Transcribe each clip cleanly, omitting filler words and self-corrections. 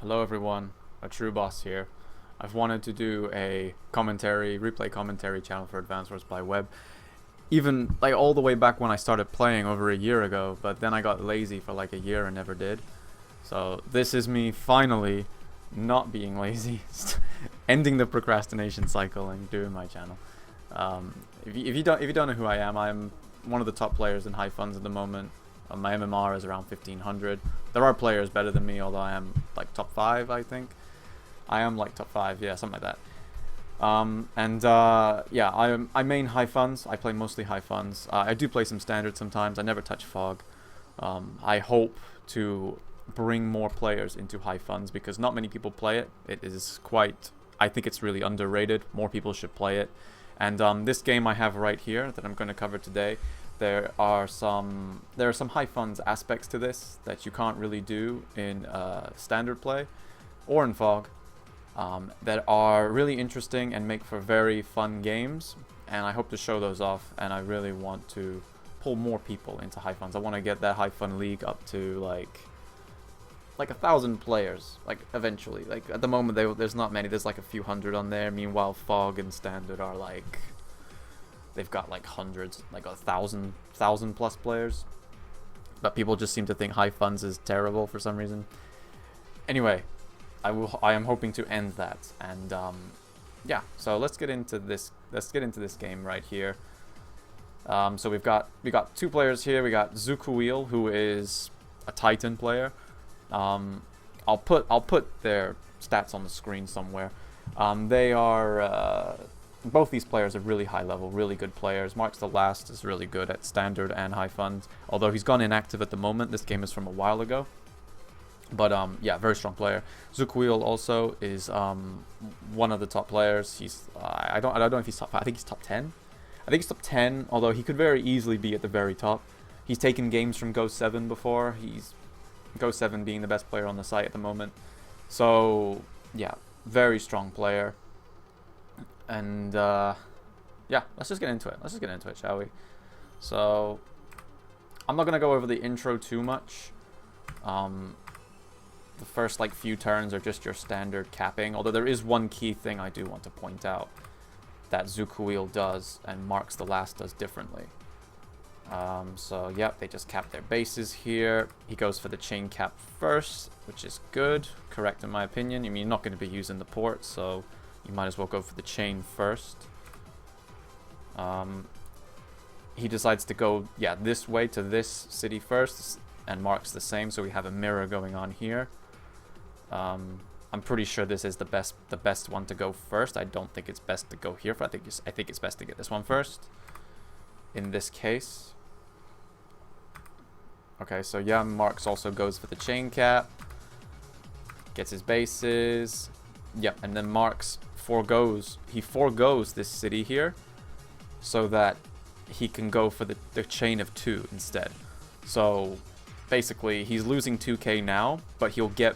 Hello everyone, a true boss here. I've wanted to do a replay commentary channel for Advanced Wars by Web, even like all the way back when I started playing over a year ago, but then I got lazy for like a year and never did. So this is me finally not being lazy, ending the procrastination cycle and doing my channel. If you don't know who I am, I'm one of the top players in high funds at the moment. My MMR is around 1500. There are players better than me, although I am like top 5, I think. I am like top 5, yeah, something like that. Yeah, I main high funds. I play mostly high funds. I do play some standard sometimes. I never touch fog. I hope to bring more players into high funds because not many people play it. It is quite, I think it's really underrated. More people should play it. And this game I have right here that I'm going to cover today, there are some high funds aspects to this that you can't really do in standard play or in fog, that are really interesting and make for very fun games, and I hope to show those off. And I really want to pull more people into high funds. I want to get that high fun league up to like 1,000 players, like eventually. Like at the moment there's not many. There's like a few hundred on there. Meanwhile fog and standard are like, they've got like hundreds, like 1,000 plus players. But people just seem to think high funds is terrible for some reason. Anyway, I am hoping to end that. And yeah, so let's get into this. Let's get into this game right here. So we got two players here. We got Zukuil, who is a Titan player. I'll put their stats on the screen somewhere. They are both these players are really high level, really good players. Marks the Last is really good at standard and high funds, although he's gone inactive at the moment. This game is from a while ago. But yeah, very strong player. Zukuil also is one of the top players. He's I don't know if he's top 5. I think he's top 10. I think he's top 10, although he could very easily be at the very top. He's taken games from Go 7 before. He's Go 7 being the best player on the site at the moment. So yeah, very strong player. And yeah, let's just get into it. Shall we? So I'm not gonna go over the intro too much. The first like few turns are just your standard capping, although there is one key thing I do want to point out that Zukuil does and Marks the Last does differently. So yep, they just cap their bases here. He goes for the chain cap first, which is good, correct in my opinion. I mean, you're not going to be using the port, so you might as well go for the chain first. He decides to go, yeah, this way to this city first, and Marks the same, so we have a mirror going on here. I'm pretty sure this is the best one to go first. I don't think it's best to go here. I think it's best to get this one first. In this case. Okay, so yeah, Marks also goes for the chain cap. Gets his bases. Yep, and then Marks forgoes this city here so that he can go for the chain of 2 instead. So basically he's losing 2k now, but he'll get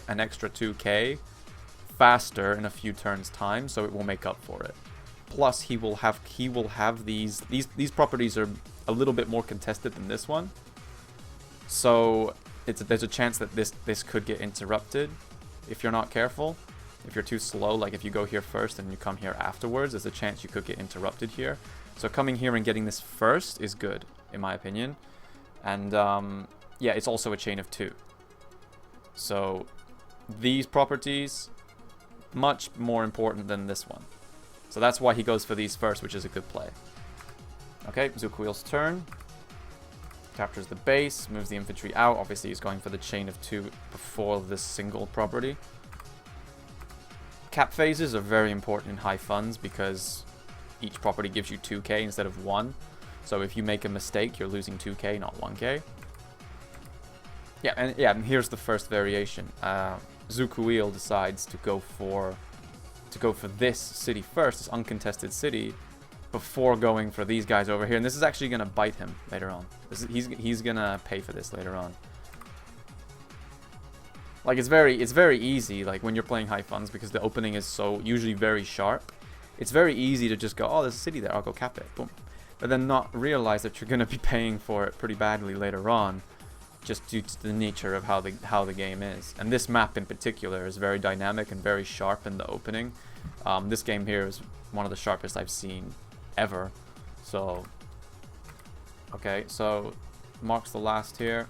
an extra 2k faster in a few turns time, so it will make up for it. Plus he will have these properties are a little bit more contested than this one, so there's a chance that this could get interrupted if you're not careful. If you're too slow, like if you go here first and you come here afterwards, there's a chance you could get interrupted here. So coming here and getting this first is good, in my opinion. And yeah, it's also a chain of 2. So these properties, much more important than this one. So that's why he goes for these first, which is a good play. Okay, Zukuil's turn. Captures the base, moves the infantry out. Obviously he's going for the chain of 2 before this single property. Cap phases are very important in high funds because each property gives you 2k instead of 1. So if you make a mistake, you're losing 2k, not 1k. Yeah, and here's the first variation. Zukuil decides to go for this city first, this uncontested city, before going for these guys over here. And this is actually going to bite him later on. He's going to pay for this later on. Like it's very easy, like when you're playing high funds, because the opening is so usually very sharp. It's very easy to just go, oh, there's a city there, I'll go cap it, boom. But then not realize that you're going to be paying for it pretty badly later on just due to the nature of how the game is. And this map in particular is very dynamic and very sharp in the opening. This game here is one of the sharpest I've seen ever. So, okay, so Marks the Last here.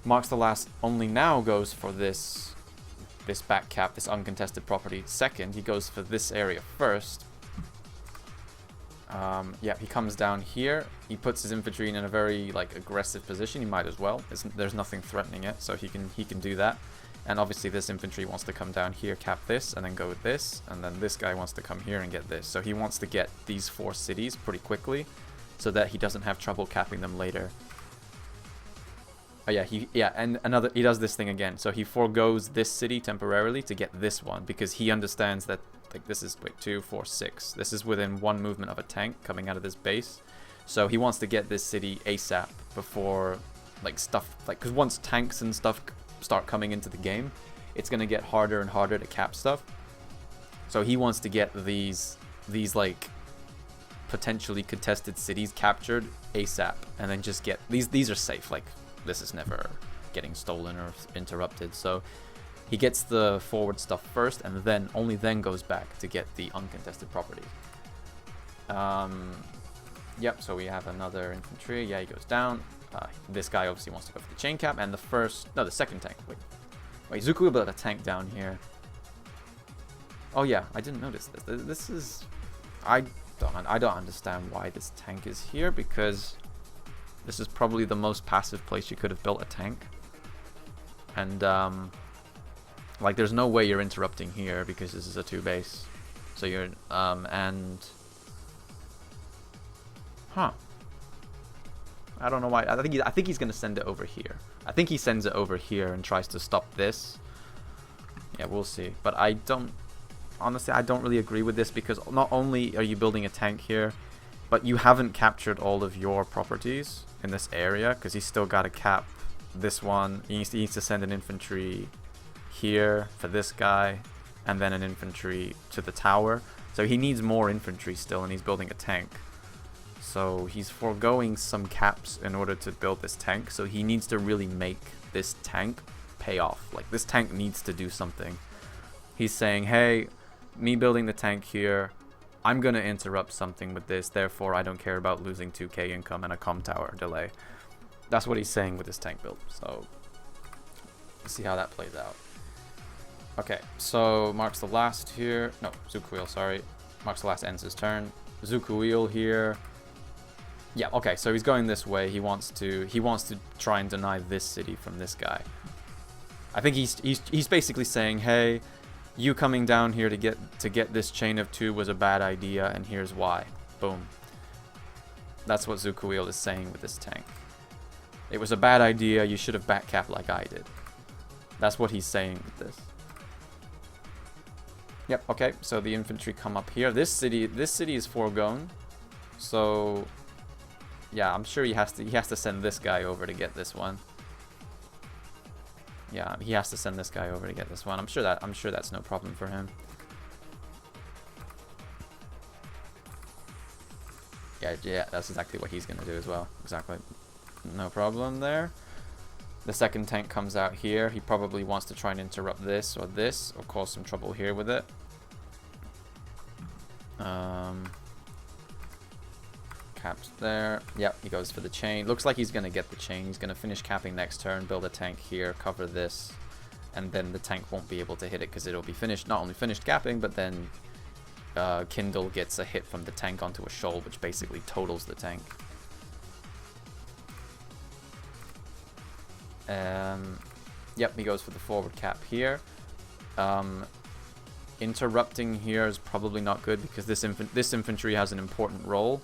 Marks the Last only now goes for this back cap, this uncontested property second. He goes for this area first. Yeah, he comes down here. He puts his infantry in a very like aggressive position. He might as well. There's nothing threatening it, so he can do that. And obviously this infantry wants to come down here, cap this, and then go with this. And then this guy wants to come here and get this. So he wants to get these 4 cities pretty quickly, so that he doesn't have trouble capping them later. Oh yeah, and he does this thing again. So he forgoes this city temporarily to get this one, because he understands that like this is 2, 4, 6. This is within 1 movement of a tank coming out of this base. So he wants to get this city ASAP before like stuff like, because once tanks and stuff start coming into the game, it's gonna get harder and harder to cap stuff. So he wants to get these like potentially contested cities captured ASAP, and then just get these are safe. Like this is never getting stolen or interrupted. So he gets the forward stuff first, and then only then goes back to get the uncontested properties. Yep, so we have another infantry. Yeah, he goes down. This guy obviously wants to go for the chain cap, and the second tank. Wait, Zuku built a tank down here. Oh yeah, I didn't notice this. This is, I don't understand why this tank is here, because this is probably the most passive place you could have built a tank. And like there's no way you're interrupting here because this is a 2 base. So you're I don't know why. I think he's gonna send it over here. I think he sends it over here and tries to stop this. Yeah, we'll see. But honestly, I don't really agree with this, because not only are you building a tank here, but you haven't captured all of your properties in this area, because he's still got to cap this one. He needs to send an infantry here for this guy, and then an infantry to the tower. So he needs more infantry still, and he's building a tank. So he's foregoing some caps in order to build this tank. So he needs to really make this tank pay off. Like this tank needs to do something. He's saying, hey, me building the tank here, I'm going to interrupt something with this. Therefore, I don't care about losing 2k income and a comm tower delay. That's what he's saying with this tank build. So let's see how that plays out. Okay, so Marks the Last here. No, Zukuil, sorry. Marks the Last ends his turn. Zukuil here. Yeah, okay, so he's going this way. He wants to try and deny this city from this guy. I think he's basically saying, hey, you coming down here to get this chain of 2 was a bad idea, and here's why. Boom. That's what Zukuil is saying with this tank. It was a bad idea. You should have backcapped like I did. That's what he's saying with this. Yep. Okay. So the infantry come up here. This city is foregone. So yeah, I'm sure he has to send this guy over to get this one. Yeah, he has to send this guy over to get this one. I'm sure that's no problem for him. Yeah, that's exactly what he's gonna do as well. Exactly. No problem there. The second tank comes out here. He probably wants to try and interrupt this or cause some trouble here with it. Caps there. Yep, he goes for the chain. Looks like he's going to get the chain. He's going to finish capping next turn, build a tank here, cover this, and then the tank won't be able to hit it because it'll be finished. Not only finished capping, but then Kindle gets a hit from the tank onto a shoal, which basically totals the tank. Yep, he goes for the forward cap here. Interrupting here is probably not good because this infantry has an important role.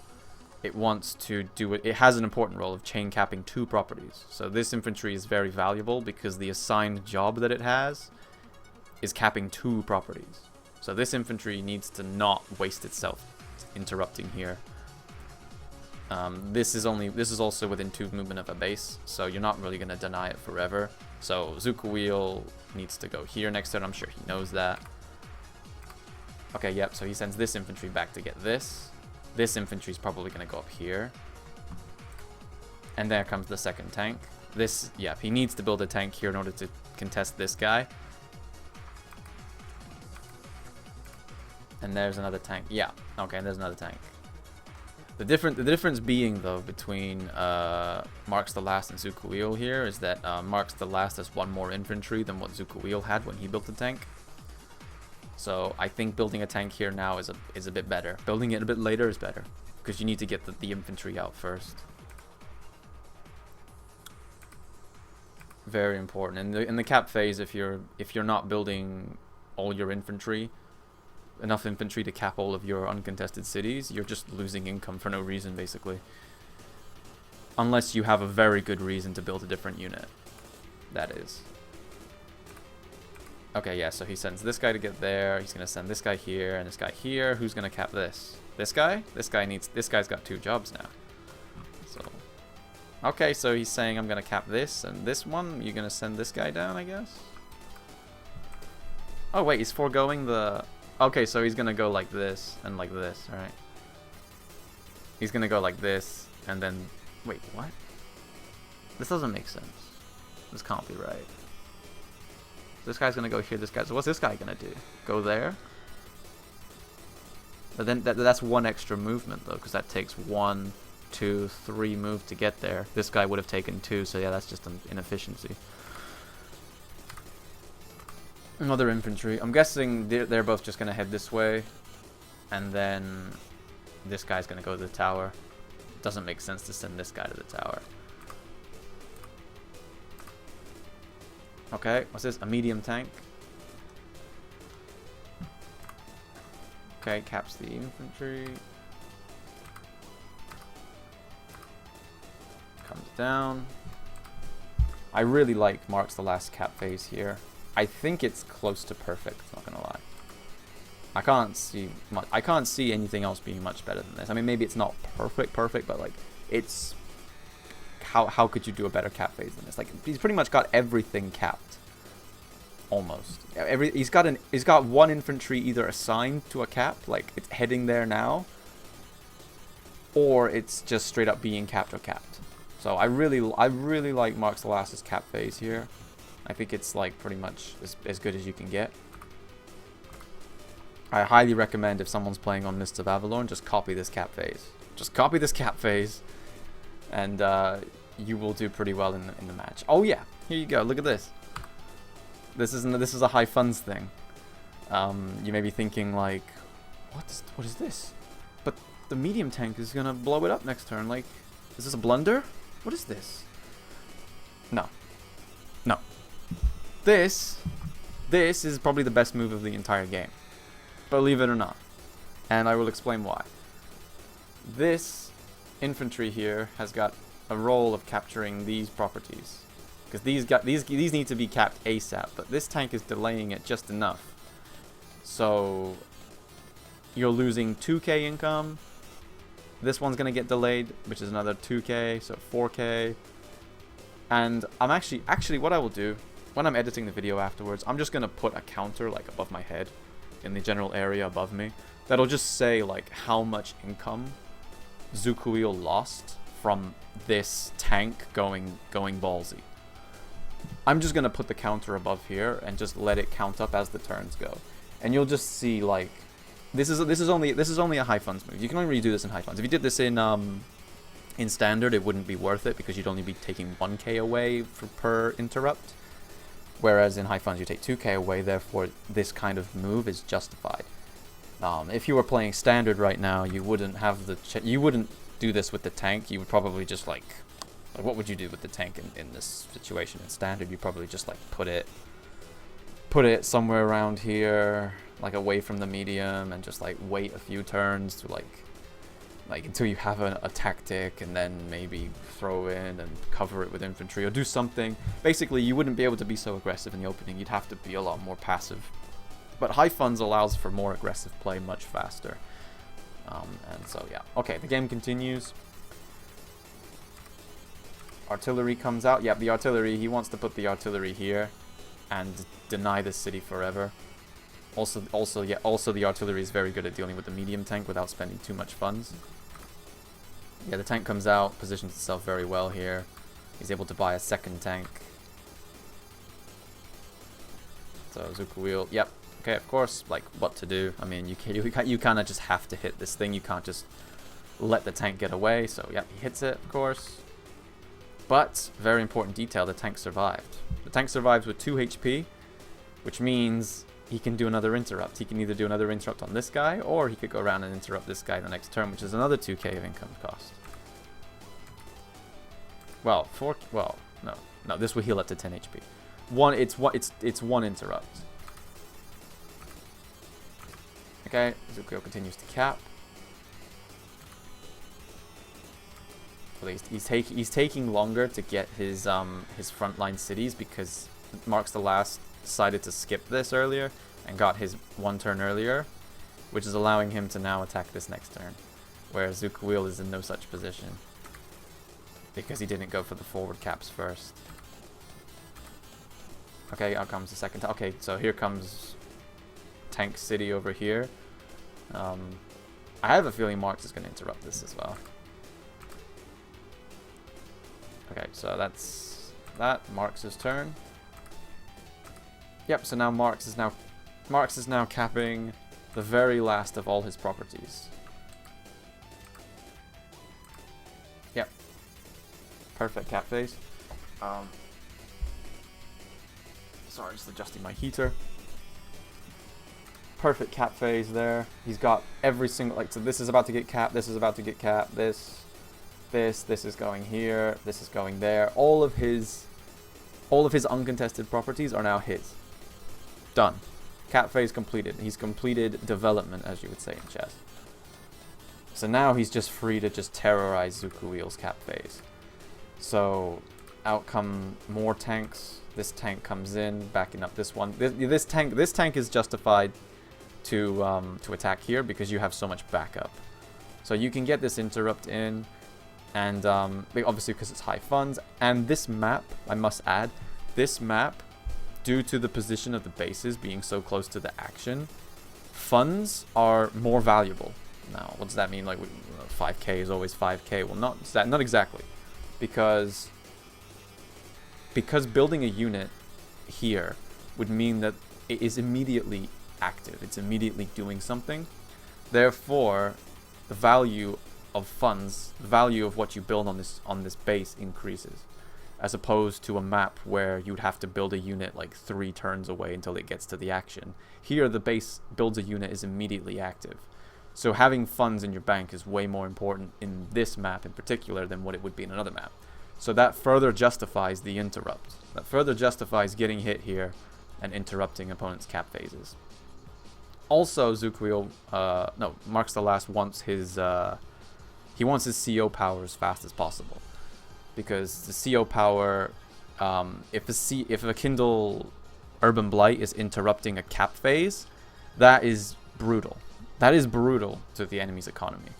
It wants to do it. It has an important role of chain capping 2 properties. So this infantry is very valuable because the assigned job that it has is capping 2 properties. So this infantry needs to not waste itself interrupting here. This is also within 2 movement of a base, so you're not really going to deny it forever. So Zukuil needs to go here next turn. I'm sure he knows that. Okay, yep, so he sends this infantry back to get this. This infantry is probably going to go up here. And there comes the second tank. This, yeah, he needs to build a tank here in order to contest this guy. And there's another tank. Yeah, okay, and there's another tank. The difference being, though, between Marks the Last and Zukuil here is that Marks the Last has 1 more infantry than what Zukuil had when he built the tank. So I think building a tank here now is a bit better. Building it a bit later is better, because you need to get the infantry out first. Very important. In the cap phase, if you're not building all your infantry, enough infantry to cap all of your uncontested cities, you're just losing income for no reason, basically. Unless you have a very good reason to build a different unit. That is. Okay, yeah, so he sends this guy to get there. He's going to send this guy here and this guy here. Who's going to cap this? This guy? This guy's got 2 jobs now. So, okay, so he's saying I'm going to cap this and this one. You're going to send this guy down, I guess? Oh, wait, he's foregoing the... Okay, so he's going to go like this and like this, alright? He's going to go like this and then... Wait, what? This doesn't make sense. This can't be right. This guy's going to go here, this guy... So what's this guy going to do? Go there? But then that's 1 extra movement, though, because that takes 1, 2, 3 move to get there. This guy would have taken 2, so yeah, that's just an inefficiency. Another infantry. I'm guessing they're both just going to head this way. And then this guy's going to go to the tower. Doesn't make sense to send this guy to the tower. Okay, what's this? A medium tank. Okay, caps the infantry. Comes down. I really like Marks the Last cap phase here. I think it's close to perfect, not gonna lie. I can't see anything else being much better than this. I mean, maybe it's not perfect, but like it's how could you do a better cap phase than this? Like he's pretty much got everything capped. Almost. He's got 1 infantry either assigned to a cap, like it's heading there now, or it's just straight up being capped or capped. So I really like Marks the Last's cap phase here. I think it's like pretty much as good as you can get. I highly recommend if someone's playing on Mists of Avalon, just copy this cap phase. Just copy this cap phase, and you will do pretty well in the match. Oh yeah, here you go. Look at this. This is a high funds thing. You may be thinking like, what is this? But the medium tank is gonna blow it up next turn. Like, is this a blunder? What is this? No. No. This is probably the best move of the entire game. Believe it or not. And I will explain why. This infantry here has got a role of capturing these properties. Because these need to be capped ASAP, but this tank is delaying it just enough. So you're losing 2k income. This one's gonna get delayed, which is another 2k, so 4k. And I'm actually what I will do when I'm editing the video afterwards, I'm just gonna put a counter like above my head in the general area above me. That'll just say like how much income Zukuil lost from this tank going ballsy. I'm just gonna put the counter above here and just let it count up as the turns go, and you'll just see like this is only a high funds move. You can only really do this in high funds. If you did this in standard, it wouldn't be worth it because you'd only be taking 1k away per interrupt, whereas in high funds you take 2k away. Therefore, this kind of move is justified. If you were playing standard right now, you wouldn't have you wouldn't do this with the tank. You would probably just like what would you do with the tank in this situation in standard? You probably just like put it somewhere around here, like away from the medium, and just like wait a few turns to like until you have a tactic, and then maybe throw in and cover it with infantry or do something. Basically, you wouldn't be able to be so aggressive in the opening. You'd have to be a lot more passive. But high funds allows for more aggressive play much faster. And so yeah. Okay, the game continues. Artillery comes out. Yep, the artillery. He wants to put the artillery here and deny the city forever. Also, the artillery is very good at dealing with the medium tank without spending too much funds. Yeah, the tank comes out, positions itself very well here. He's able to buy a second tank. So Zuka wheel, yep. Okay, of course, like what to do. I mean, you kind of just have to hit this thing. You can't just let the tank get away. So yep, he hits it, of course. But very important detail: the tank survived. The tank survives with 2 HP, which means he can do another interrupt. He can either do another interrupt on this guy, or he could go around and interrupt this guy the next turn, which is another 2k of income cost. Well, no, this will heal up to 10 HP. It's one interrupt. Okay, Zukuyo continues to cap. Well, he's taking longer to get his frontline cities because Marks the Last decided to skip this earlier and got his 1 turn earlier, which is allowing him to now attack this next turn, whereas Zukuyo is in no such position because he didn't go for the forward caps first. Okay, out comes the second. Okay, so here comes Tank City over here. I have a feeling Marks is going to interrupt this as well. Okay, so that's that. Marks' turn. Yep, so now Marks is now capping the very last of all his properties. Yep. Perfect cap phase. Sorry, just adjusting my heater. Perfect cap phase there. He's got every single, like, so this is about to get capped, this is about to get capped, this is going here, this is going there. All of his uncontested properties are now his. Done. Cap phase completed. He's completed development, as you would say in chess. So now he's just free to just terrorize Zukuwheel's cap phase. So out come more tanks. This tank comes in, backing up this one. This tank is justified to attack here because you have so much backup. So you can get this interrupt in, and obviously because it's high funds. And this map, I must add, this map, due to the position of the bases being so close to the action, funds are more valuable. Now, what does that mean? Like 5k is always 5k. Well, not exactly, because building a unit here would mean that it is immediately active. It's immediately doing something. Therefore, the value of funds, the value of what you build on this base increases, as opposed to a map where you'd have to build a unit like 3 turns away until it gets to the action. Here, the base builds a unit is immediately active. So having funds in your bank is way more important in this map in particular than what it would be in another map. So that further justifies the interrupt. That further justifies getting hit here and interrupting opponents' cap phases. Also, Zukuyo, Marks the Last wants his CO power as fast as possible, because the CO power, if a Kindle Urban Blight is interrupting a cap phase, that is brutal. That is brutal to the enemy's economy.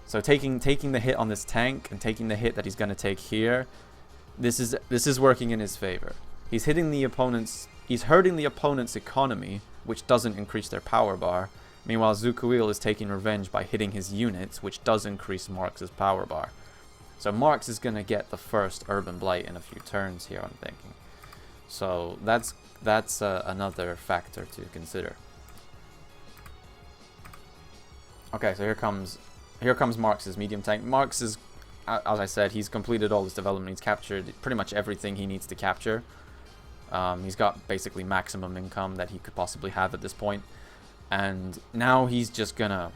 So taking the hit on this tank and taking the hit that he's going to take here, this is working in his favor. He's hurting the opponent's economy, which doesn't increase their power bar. Meanwhile, Zukuwheel is taking revenge by hitting his units, which does increase Marks' power bar. So Marks is going to get the first Urban Blight in a few turns here, I'm thinking. So that's another factor to consider. Okay, so here comes Marks' medium tank. Marks is, as I said, he's completed all his development. He's captured pretty much everything he needs to capture. He's got basically maximum income that he could possibly have at this point. And now he's just gonna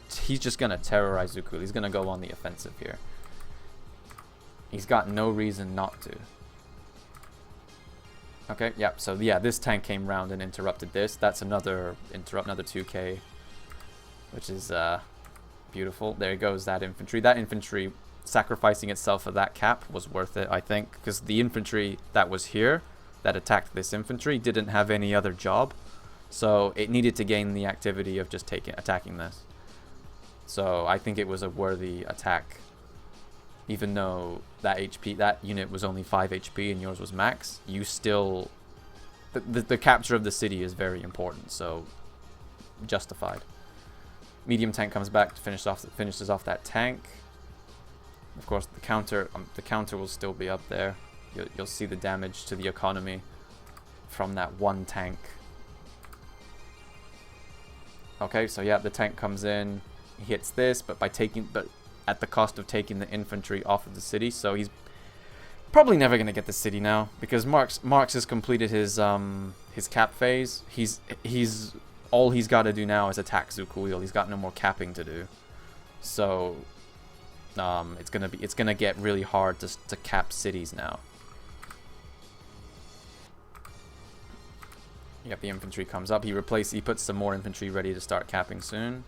terrorize Zukuwheel. He's gonna go on the offensive here. He's got no reason not to. Okay, yeah, so yeah, this tank came round and interrupted this. That's another interrupt, another 2k, which is beautiful. There goes that infantry. That infantry sacrificing itself for that cap was worth it, I think, because the infantry that was here that attacked this infantry didn't have any other job, so it needed to gain the activity of just attacking this. So I think it was a worthy attack, even though that unit was only 5 HP and yours was max. You still, the capture of the city is very important, so justified. Medium tank comes back to finishes off that tank. Of course, the counter will still be up there. You'll see the damage to the economy from that one tank. Okay, so yeah, the tank comes in, he hits this, but at the cost of taking the infantry off of the city. So he's probably never gonna get the city now because Marx has completed his cap phase. He's all he's got to do now is attack Zukuil. He's got no more capping to do. So it's gonna get really hard to cap cities now. Yep, the infantry comes up. He puts some more infantry ready to start capping soon.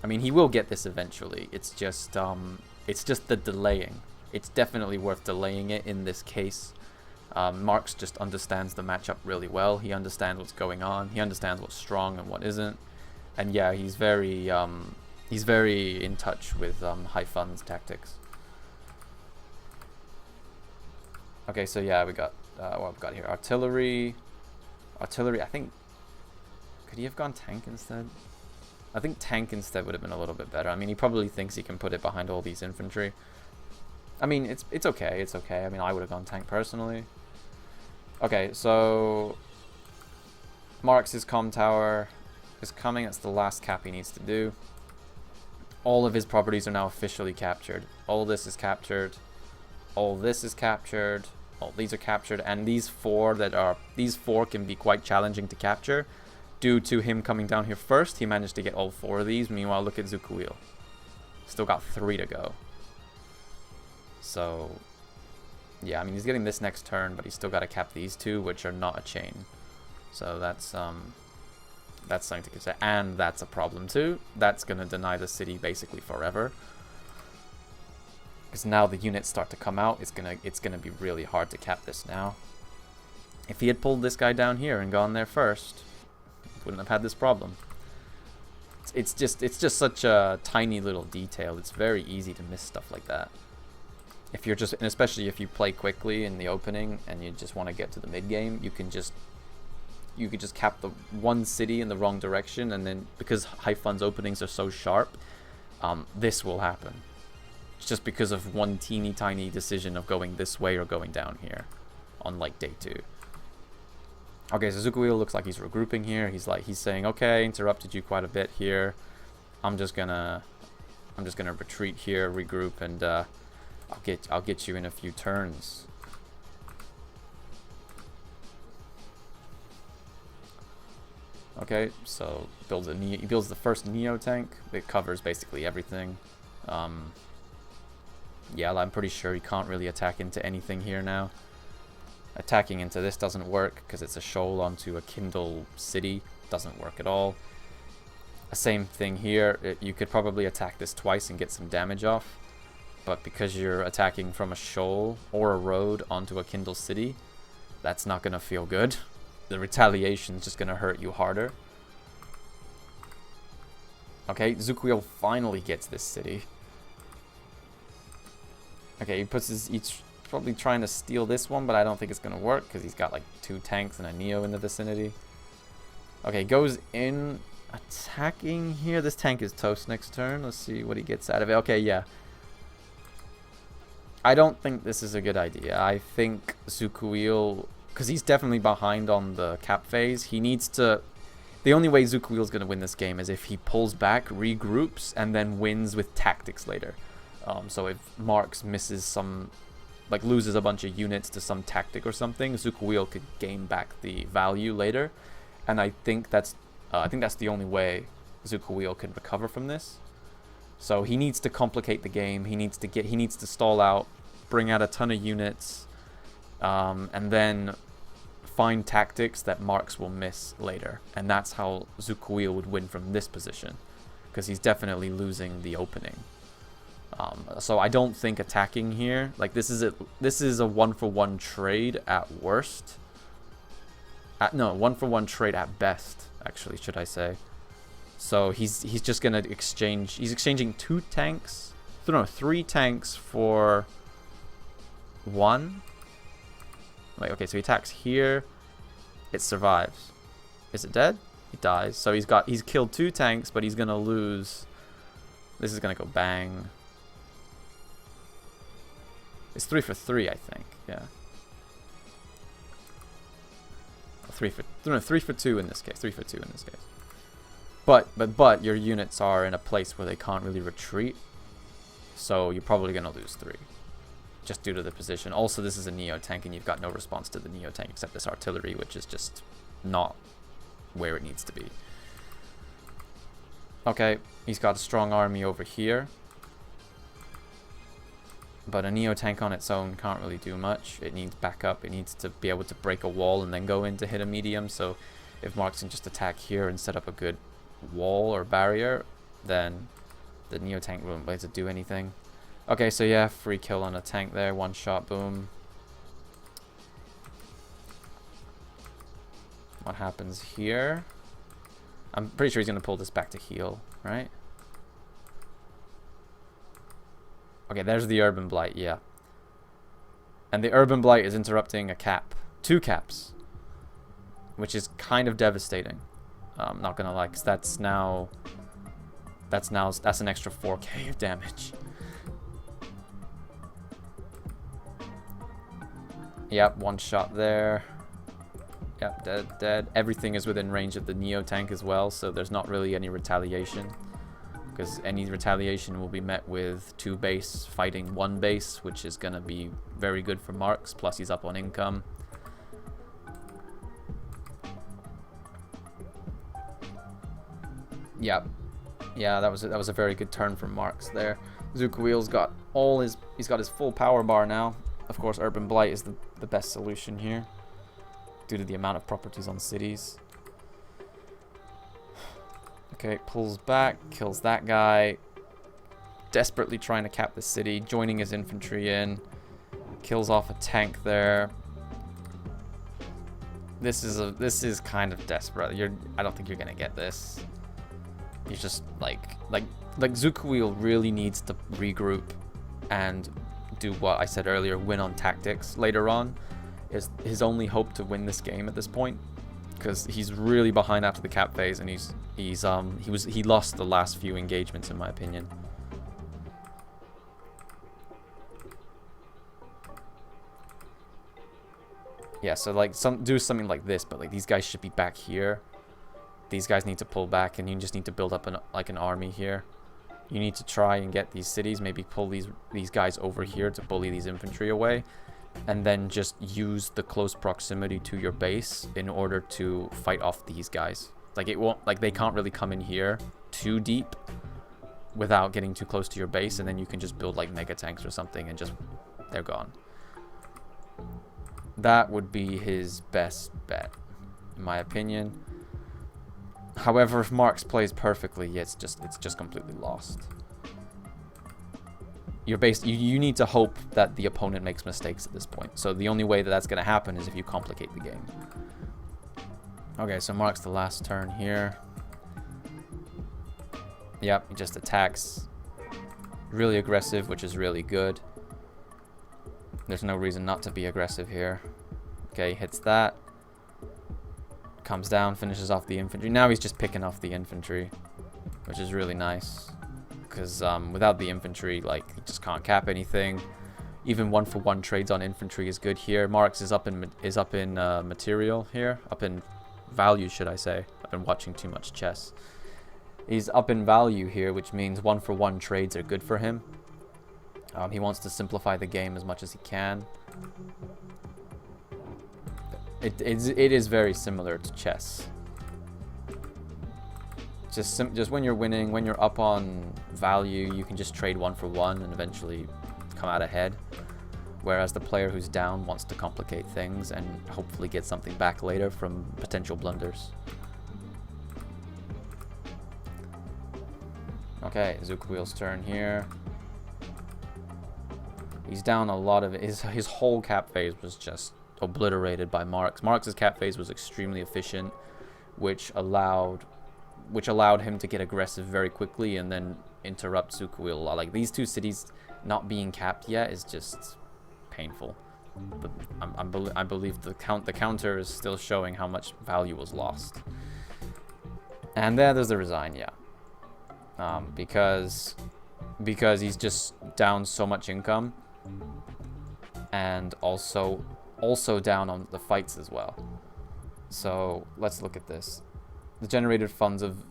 I mean, he will get this eventually. It's just the delaying. It's definitely worth delaying it in this case. Marx just understands the matchup really well. He understands what's going on. He understands what's strong and what isn't. And yeah, he's very in touch with high funds tactics. Okay, so yeah, we got what we've got here: artillery. Artillery, I think, could he have gone tank instead? I think tank instead would have been a little bit better. I mean, he probably thinks he can put it behind all these infantry. I mean, it's okay, it's okay. I mean, I would have gone tank personally. Okay, so Marx's comm tower is coming. That's the last cap he needs to do. All of his properties are now officially captured. All this is captured. All this is captured. All these are captured, and these four can be quite challenging to capture due to him coming down here first. He managed to get all 4 of these. Meanwhile, look at Zukuil. Still got 3 to go. So yeah, I mean, he's getting this next turn, but he's still got to cap these 2, which are not a chain. So that's something to consider, and that's a problem too. That's gonna deny the city basically forever. Because now the units start to come out, it's gonna be really hard to cap this now. If he had pulled this guy down here and gone there first, wouldn't have had this problem. It's just such a tiny little detail. It's very easy to miss stuff like that. If you're and especially if you play quickly in the opening and you just want to get to the mid game, you could just cap the one city in the wrong direction, and then because high funds openings are so sharp, this will happen. Just because of one teeny tiny decision of going this way or going down here on like day 2. Okay, so Zukuil looks like he's regrouping here. He's saying, okay, interrupted you quite a bit here. I'm just gonna retreat here, regroup, and I'll get you in a few turns. Okay, so he builds the first Neo tank. It covers basically everything. Yeah, I'm pretty sure he can't really attack into anything here now. Attacking into this doesn't work because it's a shoal onto a Kindle city. Doesn't work at all. Same thing here. You could probably attack this twice and get some damage off. But because you're attacking from a shoal or a road onto a Kindle city, that's not going to feel good. The retaliation is just going to hurt you harder. Okay, Zukuil finally gets this city. Okay, he's probably trying to steal this one, but I don't think it's going to work because he's got like 2 tanks and a Neo in the vicinity. Okay, goes in attacking here. This tank is toast next turn. Let's see what he gets out of it. Okay, yeah. I don't think this is a good idea. I think Zukuil, because he's definitely behind on the cap phase, he needs to... The only way Zukuil is going to win this game is if he pulls back, regroups, and then wins with tactics later. So if Marx misses some, like loses a bunch of units to some tactic or something, Zukuil could gain back the value later, and I think that's the only way Zukuil can recover from this. So he needs to complicate the game. He needs to stall out, bring out a ton of units, and then find tactics that Marx will miss later, and that's how Zukuil would win from this position, because he's definitely losing the opening. So I don't think attacking here, like this is a 1-for-1 trade at worst. No, 1-for-1 trade at best, actually, should I say. So he's just gonna exchange. He's exchanging 2 tanks. No, 3 tanks for 1. Wait, okay, so he attacks here. It survives. Is it dead? He dies. So he's killed 2 tanks, but he's gonna lose. This is gonna go bang. It's 3 for 3, I think. Yeah. 3 for 2 in this case. 3 for 2 in this case. But your units are in a place where they can't really retreat. So you're probably going to lose 3. Just due to the position. Also, this is a Neo tank, and you've got no response to the Neo tank except this artillery, which is just not where it needs to be. Okay, he's got a strong army over here. But a Neo tank on its own can't really do much. It needs backup. It needs to be able to break a wall and then go in to hit a medium. So if Marks can just attack here and set up a good wall or barrier, then the Neo tank won't be able to do anything. Okay, so yeah, free kill on a tank there. One shot, boom. What happens here? I'm pretty sure he's going to pull this back to heal, right? Okay, there's the Urban Blight, yeah. And the Urban Blight is interrupting a cap. 2 caps. Which is kind of devastating. I'm not gonna lie, because that's an extra 4k of damage. Yep, 1 shot there. Yep, dead. Everything is within range of the Neo tank as well, so there's not really any retaliation. Because any retaliation will be met with 2 base fighting 1 base, which is going to be very good for Marks, plus he's up on income. Yep. Yeah, that was a very good turn from Marks there. Zukuil's got he's got his full power bar now. Of course, Urban Blight is the best solution here, due to the amount of properties on cities. Okay, pulls back, kills that guy. Desperately trying to cap the city, joining his infantry in. Kills off a tank there. This is kind of desperate. I don't think you're gonna get this. You just like Zukuil really needs to regroup and do what I said earlier, win on tactics later on. Is his only hope to win this game at this point, because he's really behind after the cap phase, and he lost the last few engagements, in my opinion. Yeah, so like do something like this, but like these guys should be back here. These guys need to pull back, and you just need to build up an army here. You need to try and get these cities, maybe pull these guys over here to bully these infantry away, and then just use the close proximity to your base in order to fight off these guys. Like they can't really come in here too deep without getting too close to your base, and then you can just build like mega tanks or something, and just they're gone. That would be his best bet, in my opinion. However, if Marks plays perfectly, it's just completely lost. You need to hope that the opponent makes mistakes at this point. So the only way that that's going to happen is if you complicate the game. Okay, so Marks the last turn here. Yep, he just attacks. Really aggressive, which is really good. There's no reason not to be aggressive here. Okay, hits that. Comes down, finishes off the infantry. Now he's just picking off the infantry, which is really nice. Because without the infantry, like, you just can't cap anything. Even 1-for-1 trades on infantry is good here. Marks is up in material here. Up in value, should I say. I've been watching too much chess. He's up in value here, which means 1-for-1 trades are good for him. He wants to simplify the game as much as he can. It is very similar to chess. Just when you're winning, when you're up on value, you can just trade 1-for-1 and eventually come out ahead. Whereas the player who's down wants to complicate things and hopefully get something back later from potential blunders. Okay, Zukuil's turn here. He's down a lot of it. His whole cap phase was just obliterated by Marks. Marks' cap phase was extremely efficient, which allowed him to get aggressive very quickly and then interrupt Zukuil a lot. Like, these two cities not being capped yet is just painful. But I believe the counter is still showing how much value was lost. And there's the resign, yeah. Because he's just down so much income. and also down on the fights as well. So let's look at this. The generated funds of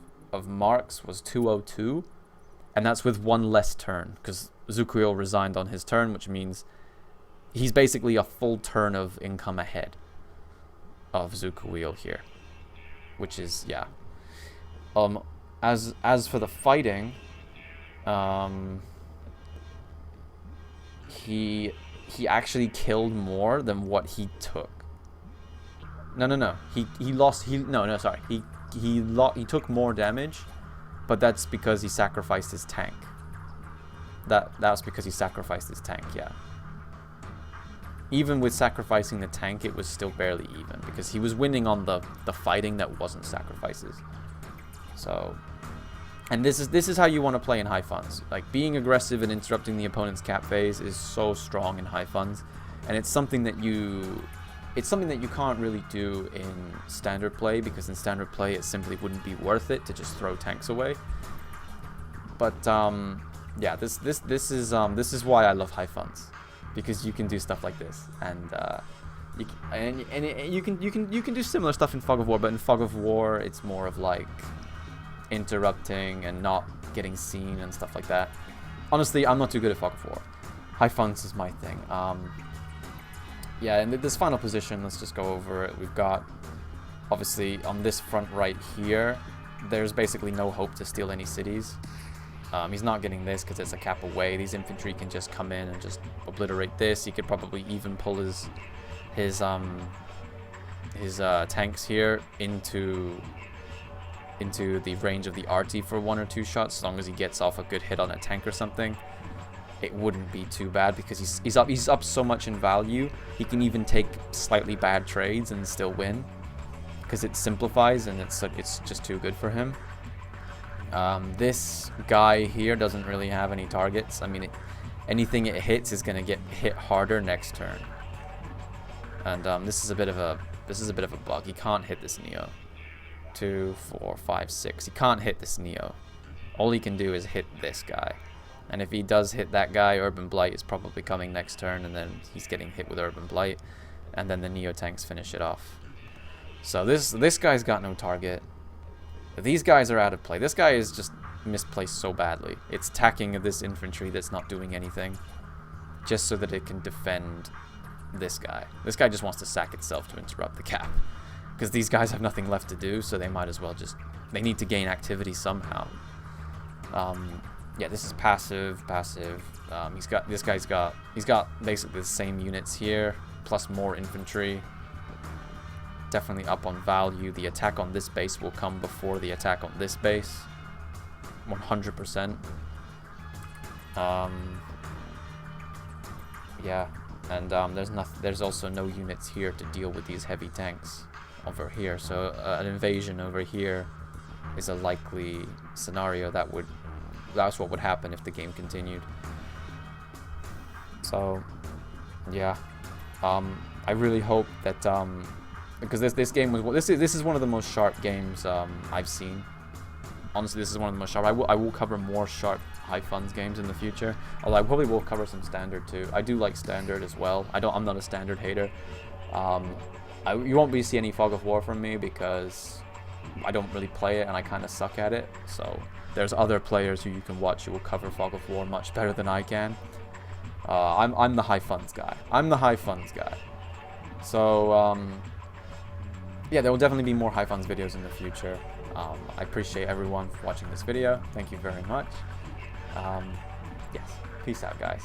Marks was 202, and that's with one less turn, because Zukuyo resigned on his turn, which means he's basically a full turn of income ahead of Zukuyo here, which is, yeah. As for the fighting, he actually killed more than what he took. No. He took more damage, but that's because he sacrificed his tank. That was because he sacrificed his tank, yeah. Even with sacrificing the tank, it was still barely even, because he was winning on the fighting that wasn't sacrifices. So, and this is how you want to play in high funds. Like, being aggressive and interrupting the opponent's cap phase is so strong in high funds, and it's something that you can't really do in standard play, because in standard play it simply wouldn't be worth it to just throw tanks away. But yeah, this is why I love high funds, because you can do stuff like this, and you can do similar stuff in Fog of War, but in Fog of War it's more of like interrupting and not getting seen and stuff like that. Honestly, I'm not too good at Fog of War. High funds is my thing. Yeah, and this final position, let's just go over it. We've got, obviously, on this front right here, there's basically no hope to steal any cities. He's not getting this because it's a cap away. These infantry can just come in and just obliterate this. He could probably even pull his tanks here into the range of the RT for 1 or 2 shots, as long as he gets off a good hit on a tank or something. It wouldn't be too bad, because he's up so much in value. He can even take slightly bad trades and still win, because it simplifies and it's just too good for him. This guy here doesn't really have any targets. I mean, anything it hits is gonna get hit harder next turn. And this is a bit of a bug. He can't hit this Neo. 2, 4, 5, 6. He can't hit this Neo. All he can do is hit this guy. And if he does hit that guy, Urban Blight is probably coming next turn, and then he's getting hit with Urban Blight, and then the Neo tanks finish it off. So this guy's got no target. These guys are out of play. This guy is just misplaced so badly. It's attacking this infantry that's not doing anything, just so that it can defend this guy. This guy just wants to sack itself to interrupt the cap, because these guys have nothing left to do, so they might as well just... They need to gain activity somehow. Yeah, this is passive. He's got basically the same units here, plus more infantry. Definitely up on value. The attack on this base will come before the attack on this base. 100%. Yeah, and there's also no units here to deal with these heavy tanks over here. So an invasion over here is a likely scenario that's what would happen if the game continued. So, yeah, I really hope that because this game was this is one of the most sharp games I've seen. Honestly, this is one of the most sharp. I will cover more sharp high funds games in the future. Although I probably will cover some standard too. I do like standard as well. I'm not a standard hater. You won't really see any Fog of War from me because I don't really play it and I kind of suck at it. So there's other players who you can watch who will cover Fog of War much better than I can. I'm the high funds guy. So yeah, there will definitely be more high funds videos in the future. I appreciate everyone for watching this video. Thank you very much. Yes, peace out, guys.